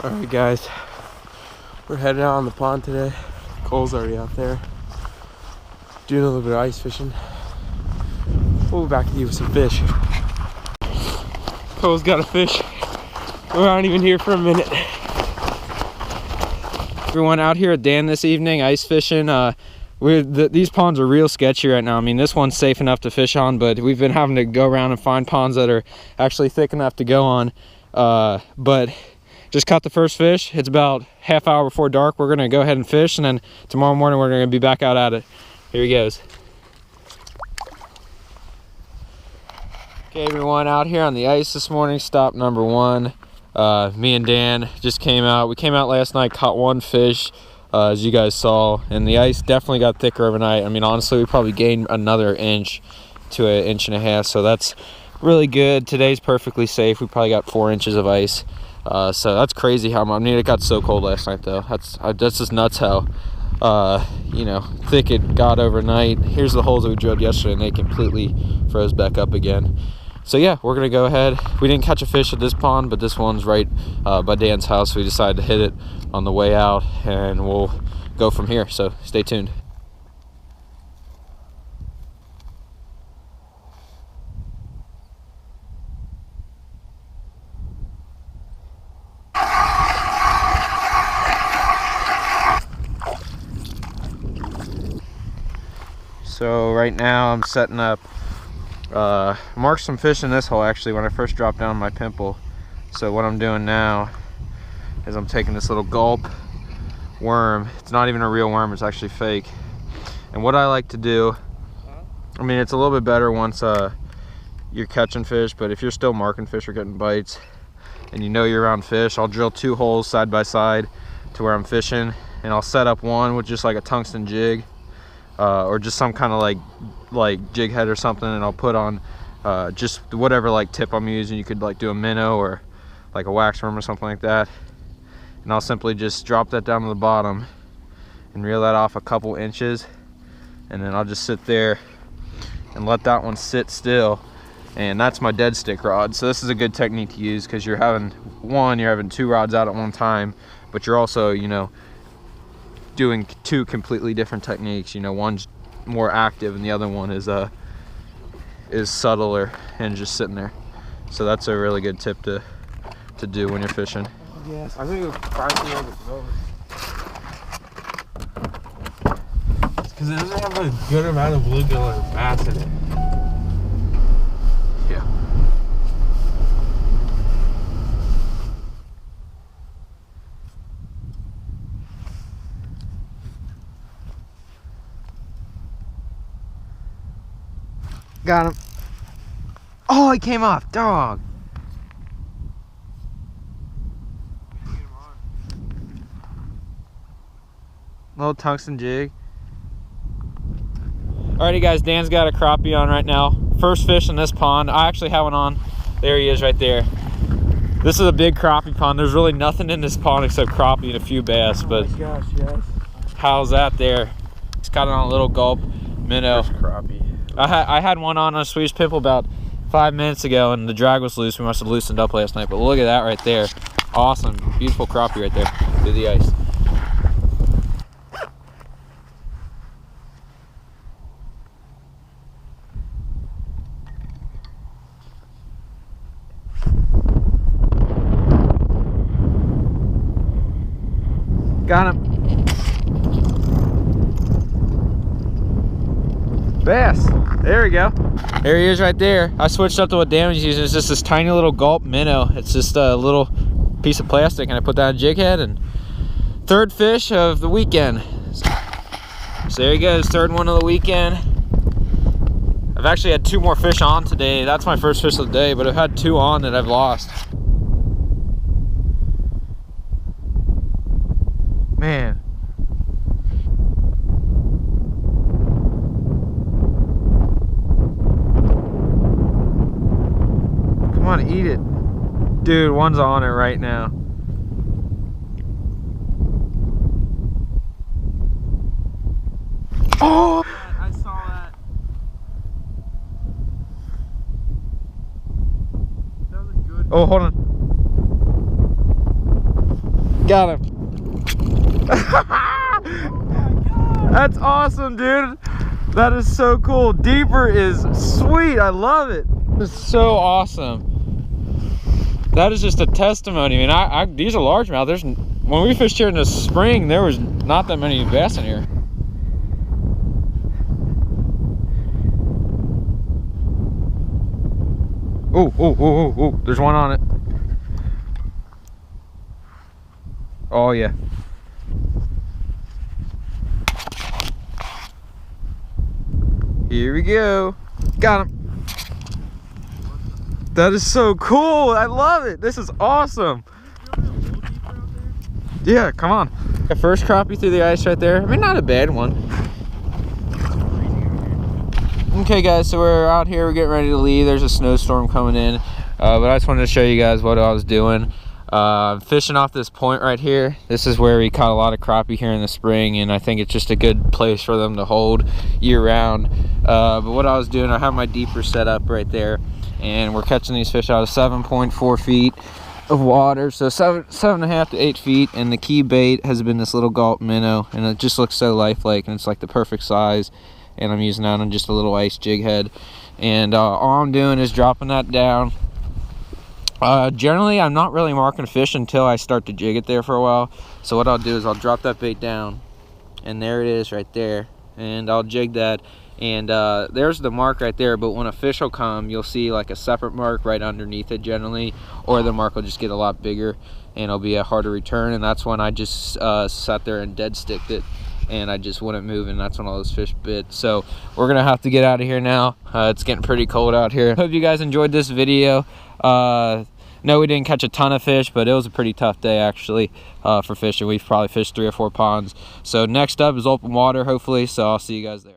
Alright guys, we're heading out on the pond today. Cole's already out there doing a little bit of ice fishing. We'll be back to you with some fish. Cole's got a fish. We're not even here for a minute. Everyone out here at Dan this evening, ice fishing. These ponds are real sketchy right now. I mean, this one's safe enough to fish on, but we've been having to go around and find ponds that are actually thick enough to go on. But just caught the first fish. It's about half hour before dark. We're gonna go ahead and fish, and then tomorrow morning we're gonna be back out at it. Here he goes. Okay, everyone, out here on the ice this morning, stop number one. Me and Dan just came out. We came out last night, caught one fish, as you guys saw, and the ice definitely got thicker overnight. I mean, honestly, we probably gained another inch to an inch and a half, so that's really good. Today's perfectly safe. We probably got 4 inches of ice. So that's crazy how much. I mean, it got so cold last night though. That's just nuts how you know, thick it got overnight. Here's the holes that we drilled yesterday, and they completely froze back up again. So yeah, we're gonna go ahead. We didn't catch a fish at this pond, but this one's right by Dan's house. So we decided to hit it on the way out, and we'll go from here. So stay tuned. So right now I'm setting up, marked some fish in this hole actually when I first dropped down my pimple. So what I'm doing now is I'm taking this little gulp worm. It's not even a real worm, it's actually fake. And what I like to do, I mean, it's a little bit better once you're catching fish, but if you're still marking fish or getting bites and you know you're around fish, I'll drill 2 holes side by side to where I'm fishing, and I'll set up one with just like a tungsten jig. Or just some kind of like jig head or something, and I'll put on just whatever like tip I'm using. You could like do a minnow or like a wax worm or something like that, and I'll simply just drop that down to the bottom and reel that off a couple inches, and then I'll just sit there and let that one sit still. And that's my dead stick rod. So this is a good technique to use because you're having 2 rods out at one time, but you're also, you know, doing 2 completely different techniques. You know, one's more active and the other one is subtler and just sitting there. So that's a really good tip to do when you're fishing. Yes, I think it was pricey over because it doesn't have a good amount of bluegill or bass in it. Yeah. Got him. Oh, he came off, dog. Little tungsten jig. Alrighty guys, Dan's got a crappie on right now. First fish in this pond. I actually have one on. There he is right there. This is a big crappie pond. There's really nothing in this pond except crappie and a few bass, but oh my gosh, yes. How's that there? He's got it on a little gulp minnow. First crappie. I had one on a Swedish pimple about 5 minutes ago, and the drag was loose. We must have loosened up last night, but look at that right there. Awesome, beautiful crappie right there through the ice. Got him. Bass. There we go. There he is right there. I switched up to what Dan was using. It's just this tiny little gulp minnow. It's just a little piece of plastic, and I put that on a jig head, and 3rd fish of the weekend. So there he goes, 3rd one of the weekend. I've actually had 2 more fish on today. That's my first fish of the day, but I've had 2 on that I've lost. Man. Come on, eat it. Dude, one's on it right now. Oh! I saw that. That was a good. Oh, hold on. Got him. That's awesome, dude. That is so cool. Deeper is sweet. I love it. It's so awesome. That is just a testimony. I mean, these are largemouth. When we fished here in the spring, there was not that many bass in here. Oh, there's one on it. Oh yeah. Here we go. Got him. That is so cool. I love it. This is awesome. Yeah, come on. The first crappie through the ice right there. I mean, not a bad one. Okay guys, so we're out here, we're getting ready to leave. There's a snowstorm coming in, but I just wanted to show you guys what I was doing. Fishing off this point right here. This is where we caught a lot of crappie here in the spring, and I think it's just a good place for them to hold year round. But what I was doing, I have my deeper set up right there, and we're catching these fish out of 7.4 feet of water, so 7.5 to 8 feet, and the key bait has been this little gulp minnow, and it just looks so lifelike, and it's like the perfect size. And I'm using that on just a little ice jig head, and all I'm doing is dropping that down. Generally I'm not really marking fish until I start to jig it there for a while. So what I'll do is I'll drop that bait down, and there it is right there, and I'll jig that, and there's the mark right there. But when a fish will come, you'll see like a separate mark right underneath it generally, or the mark will just get a lot bigger and it'll be a harder return, and that's when I just sat there and dead sticked it, and I just wouldn't move, and that's when all those fish bit. So we're gonna have to get out of here now. It's getting pretty cold out here. Hope you guys enjoyed this video. No, we didn't catch a ton of fish, but it was a pretty tough day actually for fishing. We've probably fished 3 or 4 ponds. So next up is open water hopefully, so I'll see you guys there.